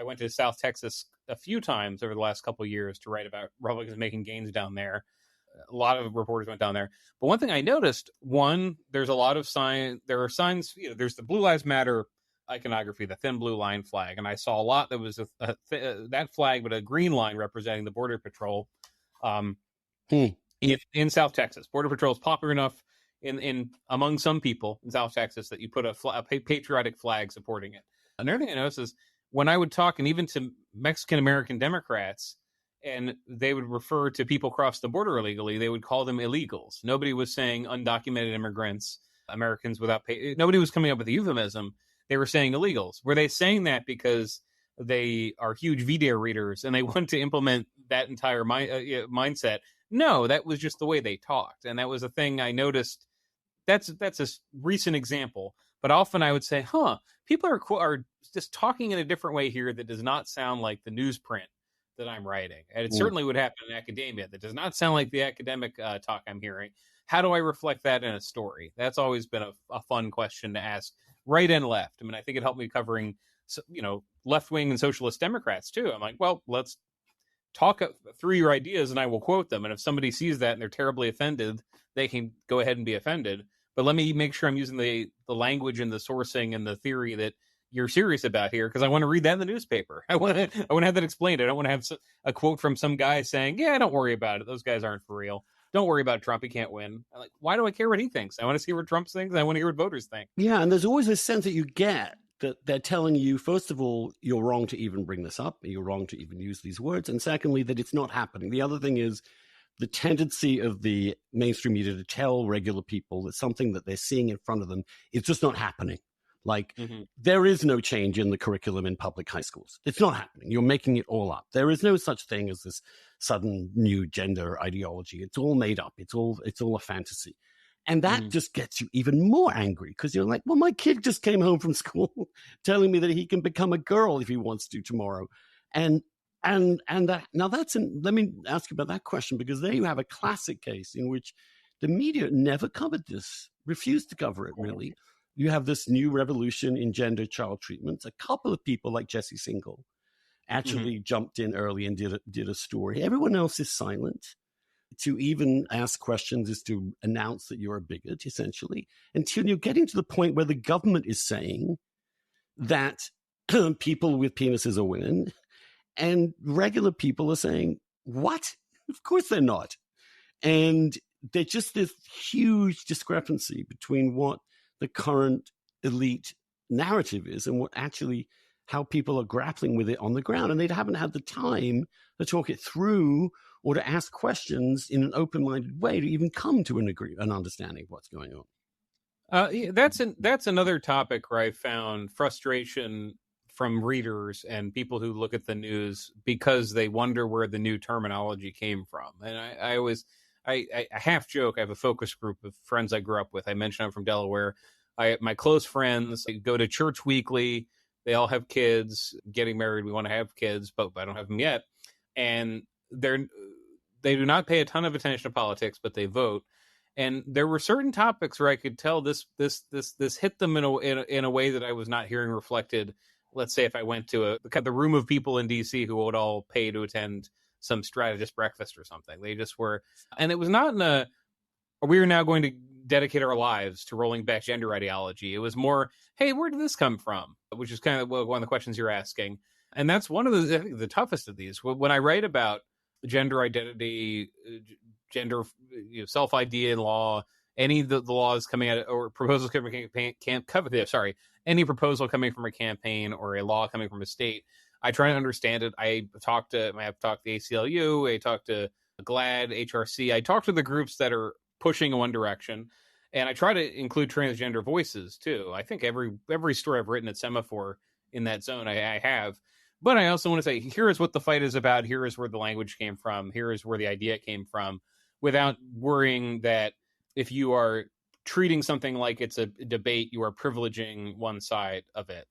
went to South Texas a few times over the last couple of years to write about Republicans making gains down there. A lot of reporters went down there. But one thing I noticed, there's a lot of there are signs, there's the Blue Lives Matter iconography, the thin blue line flag. And I saw a lot that was that flag, but a green line representing the Border Patrol in South Texas. Border Patrol is popular enough in among some people in South Texas that you put a patriotic flag supporting it. Another thing I noticed is when I would talk, and even to Mexican-American Democrats, and they would refer to people across the border illegally, they would call them illegals. Nobody was saying undocumented immigrants, Americans without pay. Nobody was coming up with a euphemism. They were saying illegals. Were they saying that because they are huge VDARE readers and they want to implement that entire mindset? No, that was just the way they talked. And that was a thing I noticed. That's a recent example. But often I would say, people are just talking in a different way here that does not sound like the newsprint that I'm writing. And it certainly would happen in academia. That does not sound like the academic talk I'm hearing. How do I reflect that in a story? That's always been a fun question to ask, right and left. I mean, I think it helped me covering, left-wing and socialist Democrats too. I'm like, well, let's talk through your ideas and I will quote them. And if somebody sees that and they're terribly offended, they can go ahead and be offended. But let me make sure I'm using the language and the sourcing and the theory that you're serious about here, because I want to read that in the newspaper. I want to have that explained. I don't want to have a quote from some guy saying, yeah, don't worry about it. Those guys aren't for real. Don't worry about Trump. He can't win. I'm like, why do I care what he thinks? I want to see what Trump thinks. I want to hear what voters think. Yeah, and there's always a sense that you get that they're telling you, first of all, you're wrong to even bring this up. You're wrong to even use these words. And secondly, that it's not happening. The other thing is the tendency of the mainstream media to tell regular people that something that they're seeing in front of them is just not happening. Like, there is no change in the curriculum in public high schools. It's not happening. You're making it all up. There is no such thing as this sudden new gender ideology. It's all made up. It's all a fantasy. And that just gets you even more angry, because you're like, well, my kid just came home from school telling me that he can become a girl if he wants to tomorrow. And that, now let me ask you about that question, because there you have a classic case in which the media never covered this, refused to cover it, really. You have this new revolution in gender child treatment. A couple of people like Jesse Singal actually jumped in early and did a story. Everyone else is silent. To even ask questions is to announce that you're a bigot, essentially, until you're getting to the point where the government is saying that people with penises are women, and regular people are saying, what? Of course they're not. And there's just this huge discrepancy between what the current elite narrative is and what actually how people are grappling with it on the ground. And they haven't had the time to talk it through or to ask questions in an open-minded way to even come to an understanding of what's going on. That's another topic where I found frustration from readers and people who look at the news because they wonder where the new terminology came from. And I half joke. I have a focus group of friends I grew up with. I mentioned I'm from Delaware. My close friends go to church weekly. They all have kids, getting married. We want to have kids, but I don't have them yet. And they do not pay a ton of attention to politics, but they vote. And there were certain topics where I could tell this hit them in a way that I was not hearing reflected. Let's say if I went to the room of people in DC who would all pay to attend some strategist breakfast or something. They just were, and it was not we are now going to dedicate our lives to rolling back gender ideology. It was more, hey, where did this come from? Which is kind of one of the questions you're asking. And that's one of the toughest of these. When I write about gender identity, gender self-ID in law, any of the laws coming out or proposals coming from a campaign, any proposal coming from a campaign or a law coming from a state, I try to understand it. I have talked to the ACLU, I talked to GLAAD, HRC. I talk to the groups that are pushing in one direction, and I try to include transgender voices too. I think every story I've written at Semaphore in that zone, I have. But I also want to say, here is what the fight is about. Here is where the language came from. Here is where the idea came from, without worrying that if you are treating something like it's a debate, you are privileging one side of it.